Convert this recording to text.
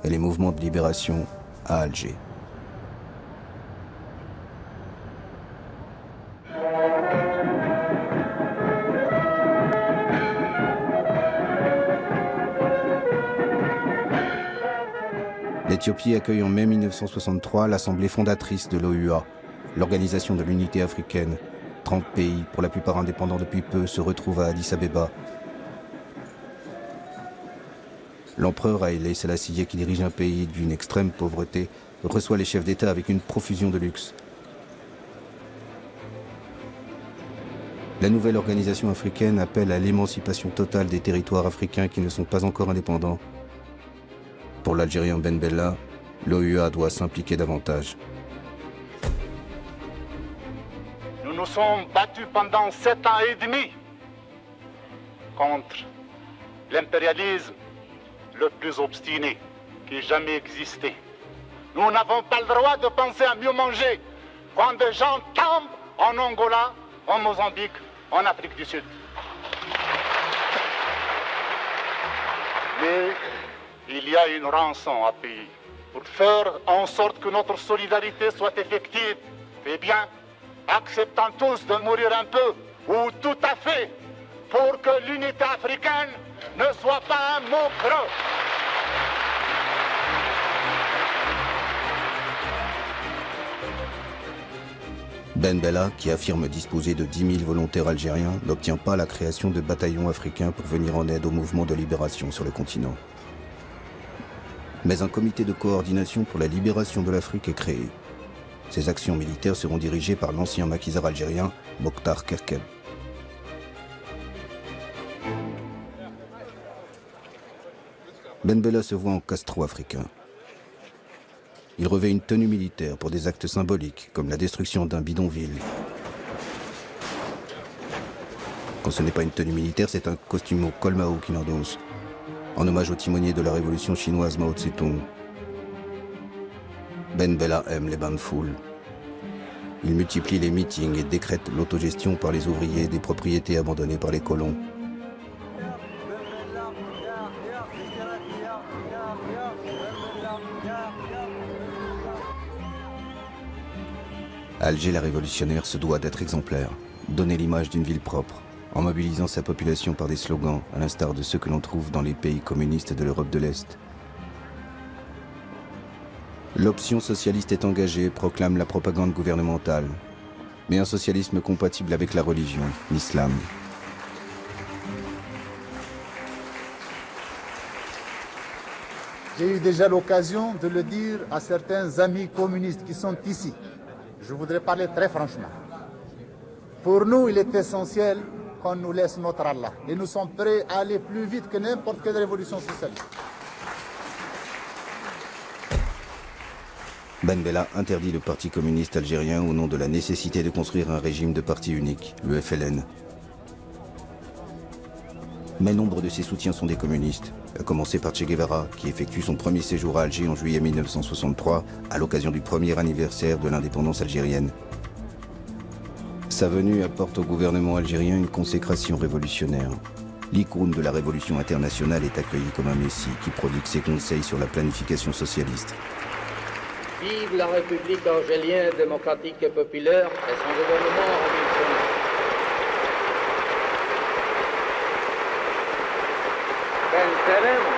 et les mouvements de libération à Alger. L'Éthiopie accueille en mai 1963 l'assemblée fondatrice de l'OUA, l'Organisation de l'Unité africaine. 30 pays, pour la plupart indépendants depuis peu, se retrouvent à Addis Abeba. L'empereur Haïlé Sélassié, qui dirige un pays d'une extrême pauvreté, reçoit les chefs d'État avec une profusion de luxe. La nouvelle organisation africaine appelle à l'émancipation totale des territoires africains qui ne sont pas encore indépendants. Pour l'Algérien Ben Bella, l'OUA doit s'impliquer davantage. Nous nous sommes battus pendant 7 ans et demi contre l'impérialisme le plus obstiné qui ait jamais existé. Nous n'avons pas le droit de penser à mieux manger quand des gens tombent en Angola, en Mozambique, en Afrique du Sud. Mais il y a une rançon à payer pour faire en sorte que notre solidarité soit effective. Eh bien, acceptons tous de mourir un peu, ou tout à fait, pour que l'unité africaine ne soit pas un mot creux. Ben Bella, qui affirme disposer de 10 000 volontaires algériens, n'obtient pas la création de bataillons africains pour venir en aide au mouvement de libération sur le continent. Mais un comité de coordination pour la libération de l'Afrique est créé. Ces actions militaires seront dirigées par l'ancien maquisard algérien Mokhtar Kerkeb. Ben Bella se voit en Castro-africain. Il revêt une tenue militaire pour des actes symboliques, comme la destruction d'un bidonville. Quand ce n'est pas une tenue militaire, c'est un costume au col Mao qu'il endosse, en hommage au timonier de la révolution chinoise Mao Tse-tung. Ben Bella aime les bains de foule. Il multiplie les meetings et décrète l'autogestion par les ouvriers des propriétés abandonnées par les colons. Alger la révolutionnaire se doit d'être exemplaire, donner l'image d'une ville propre, en mobilisant sa population par des slogans, à l'instar de ceux que l'on trouve dans les pays communistes de l'Europe de l'Est. L'option socialiste est engagée, proclame la propagande gouvernementale, mais un socialisme compatible avec la religion, l'islam. J'ai eu déjà l'occasion de le dire à certains amis communistes qui sont ici. Je voudrais parler très franchement. Pour nous, il est essentiel qu'on nous laisse notre Allah. Et nous sommes prêts à aller plus vite que n'importe quelle révolution socialiste. Ben Bella interdit le Parti communiste algérien au nom de la nécessité de construire un régime de parti unique, le FLN. Mais nombre de ses soutiens sont des communistes, à commencer par Che Guevara, qui effectue son premier séjour à Alger en juillet 1963, à l'occasion du premier anniversaire de l'indépendance algérienne. Sa venue apporte au gouvernement algérien une consécration révolutionnaire. L'icône de la révolution internationale est accueilli comme un messie qui prodigue ses conseils sur la planification socialiste. Vive la République algérienne démocratique et populaire et son gouvernement révolutionnaire. Ben Salem.